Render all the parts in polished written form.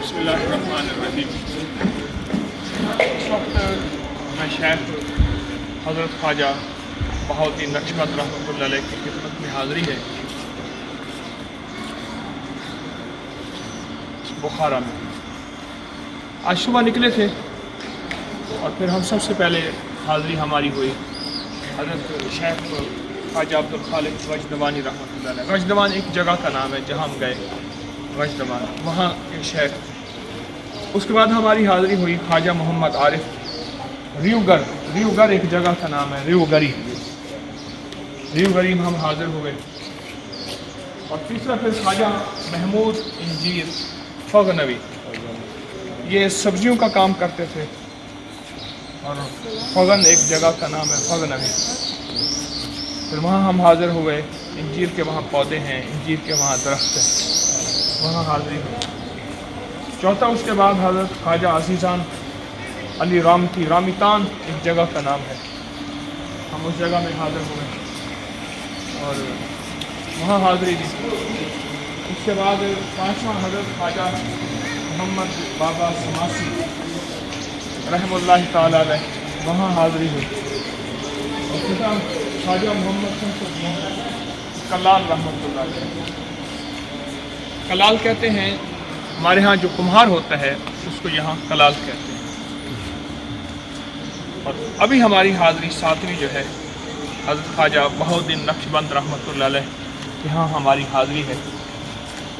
बिस्मिल्लाहिर्रहमानिर्रहीम। इस वक्त मैं शेख हज़रत ख्वाजा बहाउद्दीन नक्शबंद रहमतुल्लाह अलैह की खिदमत में हाज़िरी है बुखारा में। आज सुबह निकले थे और फिर हम सबसे पहले हाज़िरी हमारी हुई हज़रत शेख ख्वाजा अब्दुल खालिक गजनवानी रहमतुल्लाह अलैह। गजनवान एक जगह का नाम है जहाँ हम गए, गजनवान वहाँ एक शेख। उसके बाद हमारी हाज़िरी हुई ख्वाजा मोहम्मद आरिफ रिवगर एक जगह का नाम है, रिवगरी में हम हाज़िर हुए। और तीसरा फिर ख्वाजा महमूद इंजीर फगनवी, ये सब्जियों का काम करते थे और फगन एक जगह का नाम है फगनवी। फिर वहाँ हम हाज़िर हुए, इंजीर के वहाँ पौधे हैं, इंजीर के वहाँ दरख्त है, वहाँ हाज़िरी हुई। चौथा उसके बाद हज़रत ख्वाजा अजीज़ान अली रामितान एक जगह का नाम है, हम उस जगह में हाज़िर हुए और वहाँ हाज़िरी दी। उसके बाद पाँचवा हज़रत ख्वाजा मोहम्मद बाबा समासी रहमतुल्लाह ताला अलैह, वहाँ हाज़िरी हुई। और छठा ख्वाजा मोहम्मद कलाल रहमतुल्लाह अलैह। कलाल कहते हैं, हमारे यहाँ जो कुम्हार होता है उसको यहाँ कलाल कहते हैं। और अभी हमारी हाज़िरी सातवीं जो है हज़रत ख्वाजा बहाउद्दीन नक्शबंद रहमतुल्लाह अलैह, यहाँ हमारी हाज़िरी है,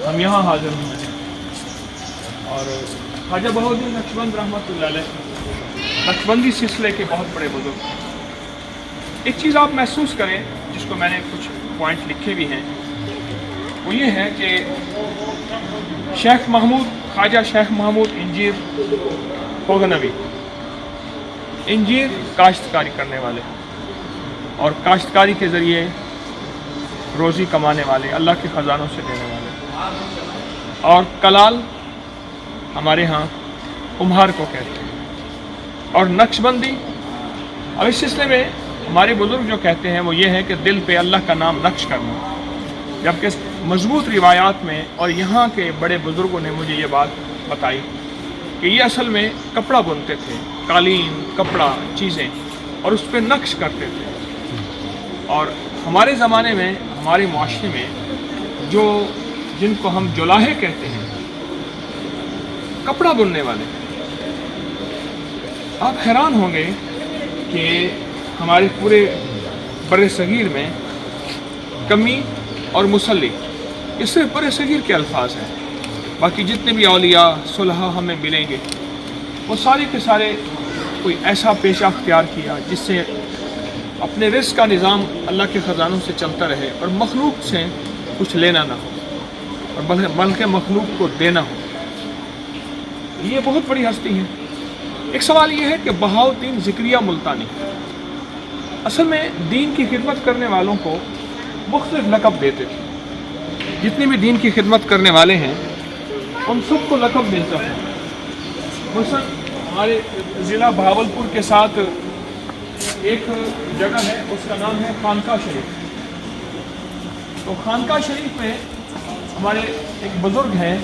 हम यहाँ हाज़िर हुए हैं। और ख्वाजा बहाउद्दीन नक्शबंद रहमतुल्लाह अलैह नक्शबंदी सिलसिले के बहुत बड़े बुजुर्ग हैं। एक चीज़ आप महसूस करें जिसको मैंने कुछ पॉइंट लिखे भी हैं, वो ये है कि ख्वाजा शेख महमूद इंजीर फगनवी, इंजीर काश्तकारी करने वाले और काश्तकारी के ज़रिए रोज़ी कमाने वाले, अल्लाह के ख़जानों से देने वाले। और कलाल हमारे यहाँ कुम्हार को कहते हैं। और नक्शबंदी, अब इस सिलसिले में हमारे बुज़ुर्ग जो कहते हैं वो ये है कि दिल पे अल्लाह का नाम नक्श करना। जबकि मजबूत रिवायात में और यहाँ के बड़े बुज़ुर्गों ने मुझे ये बात बताई कि ये असल में कपड़ा बुनते थे, कालीन, कपड़ा, चीज़ें, और उस पर नक्श करते थे। और हमारे ज़माने में, हमारे मुआशरे में जिनको हम जुलाहे कहते हैं, कपड़ा बुनने वाले, आप हैरान होंगे कि हमारे पूरे बड़े सगीर में कमी और मुसल्ली, इससे बड़े सगीर के अल्फाज हैं। बाकी जितने भी औलिया सुलहा हमें मिलेंगे वो सारे के सारे कोई ऐसा पेशा अख्तियार किया जिससे अपने रिज़्क़ का निज़ाम अल्लाह के ख़जानों से चलता रहे और मखलूक से कुछ लेना ना हो और बल्कि मखलूक को देना हो। ये बहुत बड़ी हस्ती है। एक सवाल ये है कि बहाउद्दीन ज़िक्रिया मुल्तानी असल में दीन की खिदमत करने वालों को मुख्तलिफ लक़ब देते थे। जितने भी दीन की खिदमत करने वाले हैं उन सबको लक़ब मिलता है। मसलन हमारे ज़िला भावलपुर के साथ एक जगह है, उसका नाम है खानका शरीफ। तो खानका शरीफ में हमारे एक बुज़ुर्ग हैं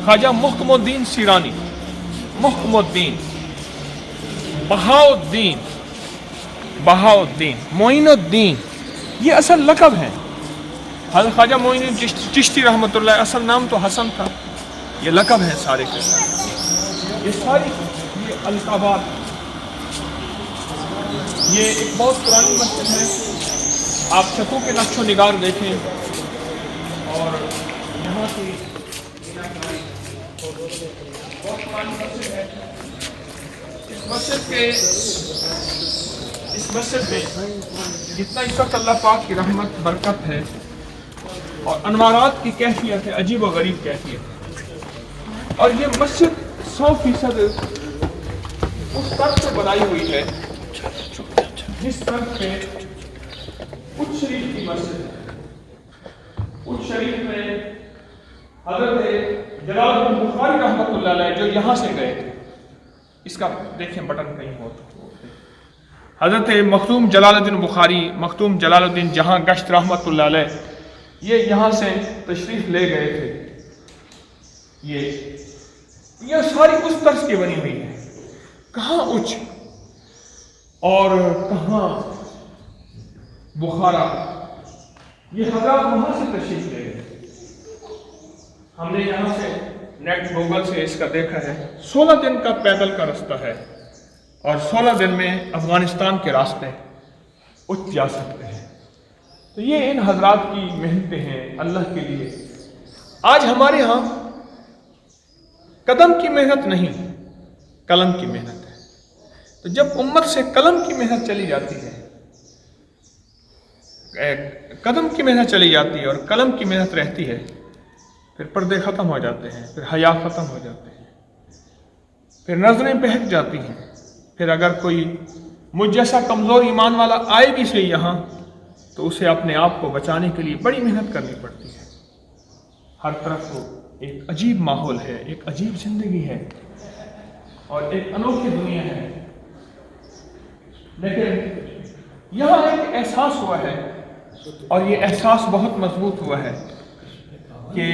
ख्वाजा मुहकमुद्दीन सीरानी, मुहकमुद्दीन बहाउद्दीन मोइनुद्दीन, ये असल लक़ब है। हज़रत ख्वाजा मोइनुद्दीन चिश्ती रहमतुल्लाह, असल नाम तो हसन था, ये लक़ब है सारे के सारे। ये सारी ये अलक़ाबात, ये एक बहुत पुरानी मस्जिद है। आप छतों के नक्शो निगार देखें और यहाँ की बहुत पुरानी मस्जिद है। इस मस्जिद में जितना इस वक्त अल्लाह पाक की रहमत बरकत है और अनवारात की कैफियत है, अजीब व गरीब कैफियत है। और ये मस्जिद 100% उस तरफ से बनाई हुई है जिस तरफ पे उच्च शरीफ की मस्जिद है। उच्च शरीफ में हज़रत जलालुद्दीन बुखारी रहमतुल्लाह अलैह जो यहाँ से गए थे, इसका देखें बटन कहीं हो तो, हज़रत मखदूम जलालुद्दीन बुखारी, मखदूम जलालुद्दीन जहाँ गश्त रहमतुल्लाह अलैह, ये यहाँ से तशरीफ़ ले गए थे। ये یہ ساری اس طرز کی بنی ہوئی ہے، کہاں اچ اور کہاں بخارا، یہ حضرات وہاں سے تشریف لے گئے۔ ہم نے یہاں سے نیٹ گوگل سے اس کا دیکھا ہے، 16 دن کا پیدل کا رستہ ہے، اور 16 دن میں افغانستان کے راستے اٹھ جا سکتے ہیں۔ تو یہ ان حضرات کی محنتیں ہیں اللہ کے لیے۔ آج ہمارے ہاں قدم کی محنت نہیں، قلم کی محنت ہے۔ تو جب امت سے قلم کی محنت چلی جاتی ہے، قدم کی محنت چلی جاتی ہے اور قلم کی محنت رہتی ہے، پھر پردے ختم ہو جاتے ہیں، پھر حیا ختم ہو جاتے ہیں، پھر نظریں بہک جاتی ہیں۔ پھر اگر کوئی مجھ جیسا کمزور ایمان والا آئے بھی صحیح یہاں، تو اسے اپنے آپ کو بچانے کے لیے بڑی محنت کرنی پڑتی ہے۔ ہر طرف وہ ایک عجیب ماحول ہے، ایک عجیب زندگی ہے اور ایک انوکھی دنیا ہے، لیکن یہاں ایک احساس ہوا ہے، اور یہ احساس بہت مضبوط ہوا ہے کہ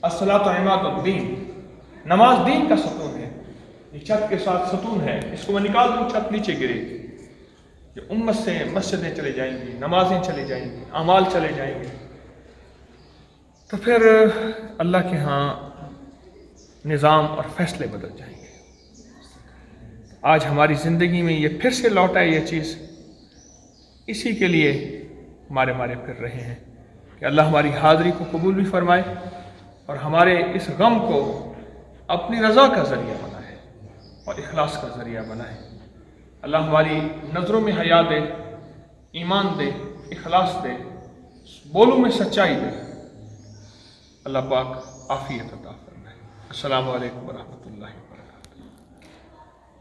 الصلاۃ عماد الدین، نماز دین کا ستون ہے۔ یہ چھت کے ساتھ ستون ہے، اس کو میں نکال دوں چھت نیچے گرے گی، یہ امت سے مسجدیں چلے جائیں گی، نمازیں چلے جائیں گی، اعمال چلے جائیں گے، تو پھر اللہ کے ہاں نظام اور فیصلے بدل جائیں گے۔ آج ہماری زندگی میں یہ پھر سے لوٹا ہے یہ چیز، اسی کے لیے مارے پھر رہے ہیں کہ اللہ ہماری حاضری کو قبول بھی فرمائے اور ہمارے اس غم کو اپنی رضا کا ذریعہ بنائے اور اخلاص کا ذریعہ بنائے۔ اللہ ہماری نظروں میں حیا دے، ایمان دے، اخلاص دے، بولوں میں سچائی دے۔ اللہ پاک عافیت عطا فرمائے۔ السلام علیکم ورحمۃ اللہ۔